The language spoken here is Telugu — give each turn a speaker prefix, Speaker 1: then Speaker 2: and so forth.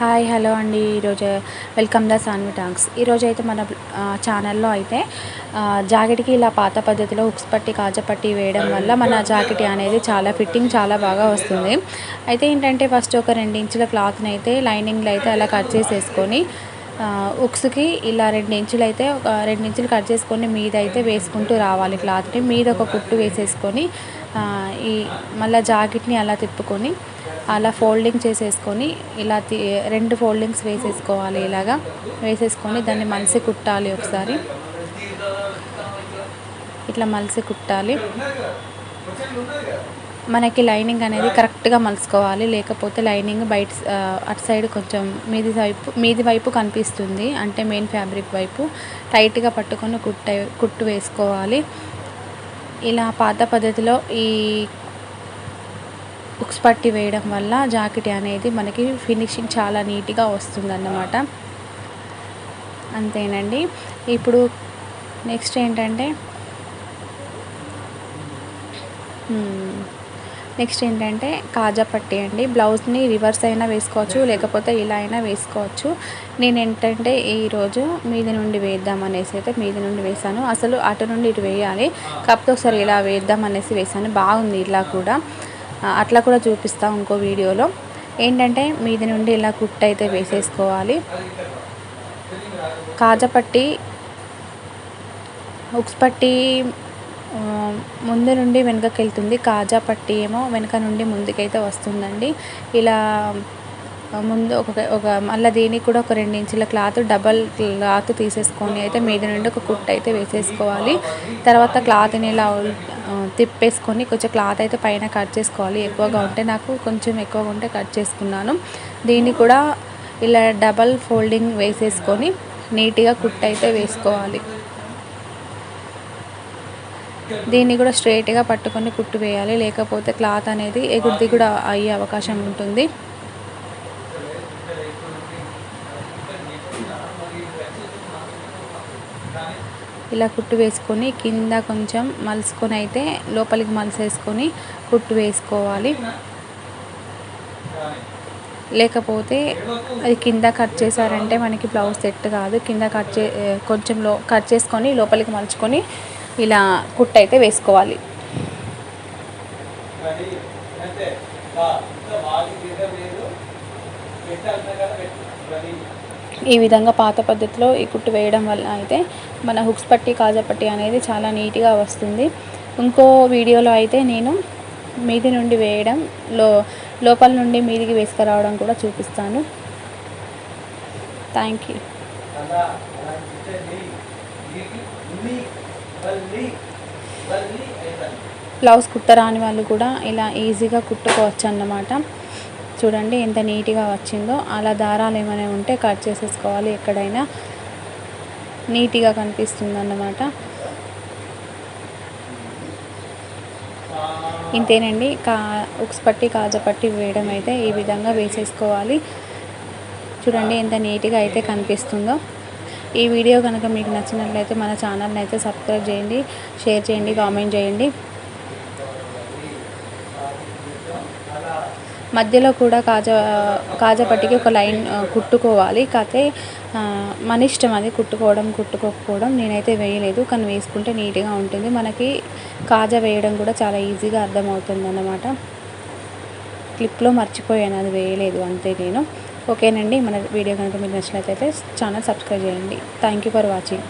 Speaker 1: హాయ్ హలో అండి. ఈరోజు వెల్కమ్ ద సాన్వి టాక్స్. ఈరోజు అయితే మన ఛానల్లో అయితే జాకెట్కి ఇలా పాత పద్ధతిలో హుక్స్ పట్టి కాజా పట్టి వేయడం వల్ల మన జాకెట్ అనేది చాలా ఫిట్టింగ్ చాలా బాగా వస్తుంది. అయితే ఏంటంటే ఫస్ట్ ఒక 2 ఇంచుల క్లాత్ని అయితే లైనింగ్లో అయితే అలా కట్ చేసేసుకొని హుక్స్కి ఇలా 2 ఇంచులు అయితే ఒక 2 ఇంచులు కట్ చేసుకొని మీద అయితే వేసుకుంటూ రావాలి. క్లాత్ని మీద ఒక కుట్టు వేసేసుకొని ఈ మళ్ళీ జాకెట్ని అలా తిప్పుకొని అలా ఫోల్డింగ్ చేసేసుకొని ఇలా 2 ఫోల్డింగ్స్ వేసేసుకోవాలి. ఇలాగా వేసేసుకొని దాన్ని మలిసి కుట్టాలి. ఒకసారి ఇట్లా మలిసి కుట్టాలి. మనకి లైనింగ్ అనేది కరెక్ట్గా మలుసుకోవాలి, లేకపోతే లైనింగ్ బయట అటు సైడ్ కొంచెం మీది వైపు కనిపిస్తుంది, అంటే మెయిన్ ఫ్యాబ్రిక్ వైపు టైట్గా పట్టుకొని కుట్టు వేసుకోవాలి. ఇలా పాత పద్ధతిలో ఈ హుక్స్ పట్టి వేయడం వల్ల జాకెట్ అనేది మనకి ఫినిషింగ్ చాలా నీట్గా వస్తుందన్నమాట. అంతేనండి. ఇప్పుడు నెక్స్ట్ ఏంటంటే కాజా పట్టి అండి. బ్లౌజ్ని రివర్స్ అయినా వేసుకోవచ్చు, లేకపోతే ఇలా అయినా వేసుకోవచ్చు. నేను ఏంటంటే ఈరోజు మీది నుండి వేద్దాం అనేసి అయితే మీది నుండి వేసాను. అసలు అటు నుండి ఇటు వేయాలి, కాకపోతే ఒకసారి ఇలా వేద్దాం అనేసి వేసాను. బాగుంది. ఇలా కూడా అట్లా కూడా చూపిస్తాను ఇంకో వీడియోలో. ఏంటంటే మీది నుండి ఇలా కుట్టు అయితే వేసేసుకోవాలి. కాజా పట్టి హుక్స్ పట్టి ముందు నుండి వెనుకకి వెళ్తుంది, కాజా పట్టి ఏమో వెనుక నుండి ముందుకైతే వస్తుందండి. ఇలా ముందు ఒక మళ్ళీ దీనికి కూడా ఒక 2 ఇంచుల డబల్ క్లాత్ తీసేసుకొని అయితే మీద నుండి ఒక కుట్టు అయితే వేసేసుకోవాలి. తర్వాత క్లాత్ని ఇలా తిప్పేసుకొని కొంచెం క్లాత్ అయితే పైన కట్ చేసుకోవాలి. ఎక్కువగా ఉంటే నాకు కొంచెం ఎక్కువగా ఉంటే కట్ చేసుకున్నాను. దీన్ని కూడా ఇలా డబల్ ఫోల్డింగ్ వేసేసుకొని నీట్గా కుట్టు అయితే వేసుకోవాలి. దీన్ని కూడా స్ట్రైట్గా పట్టుకొని కుట్టు వేయాలి, లేకపోతే క్లాత్ అనేది ఎగుడు దిగుడు అయ్యే అవకాశం ఉంటుంది. ఇలా కుట్టు వేసుకొని కింద కొంచెం మలుసుకొని అయితే లోపలికి మలిసేసుకొని కుట్టు వేసుకోవాలి. లేకపోతే అది కింద కట్ చేశారంటే మనకి బ్లౌజ్ సెట్ కాదు. కింద కొంచెం కట్ చేసుకొని లోపలికి మలుచుకొని ఇలా కుట్టు అయితే వేసుకోవాలి. ఈ విధంగా పాత పద్ధతిలో ఈ కుట్టు వేయడం వల్ల అయితే మన హుక్స్ పట్టి కాజా పట్టి అనేది చాలా నీట్గా వస్తుంది. ఇంకో వీడియోలో అయితే నేను మీది నుండి వేయడం లోపల నుండి మీదికి వేసుకురావడం కూడా చూపిస్తాను. Thank you. బ్లౌజ్ కుట్టరాని వాళ్ళు కూడా ఇలా ఈజీగా కుట్టుకోవచ్చు అన్నమాట. చూడండి ఎంత నీట్గా వచ్చిందో. అలా దారాలు ఏమైనా ఉంటే కట్ చేసేసుకోవాలి, ఎక్కడైనా నీట్గా కనిపిస్తుంది అన్నమాట. ఇంతేనండి. హుక్స్ పట్టి కాజా పట్టి వేయడం అయితే ఈ విధంగా వేసేసుకోవాలి. చూడండి ఎంత నీట్గా అయితే కనిపిస్తుందో. ఈ వీడియో కనుక మీకు నచ్చినట్లయితే మన ఛానల్ని అయితే సబ్స్క్రైబ్ చేయండి, షేర్ చేయండి, కామెంట్ చేయండి. మధ్యలో కూడా కాజా పట్టికి ఒక లైన్ కుట్టుకోవాలి. కాకపోతే మన ఇష్టం, అది కుట్టుకోకపోవడం. నేనైతే వేయలేదు, కానీ వేసుకుంటే నీట్గా ఉంటుంది. మనకి కాజా వేయడం కూడా చాలా ఈజీగా అర్థమవుతుంది అన్నమాట. క్లిప్లో మర్చిపోయాను, అది వేయలేదు అంతే నేను. ఓకేనండి. మన వీడియో కనుక మీకు నచ్చినట్లయితే ఛానల్ సబ్స్క్రైబ్ చేయండి. Thank you for watching.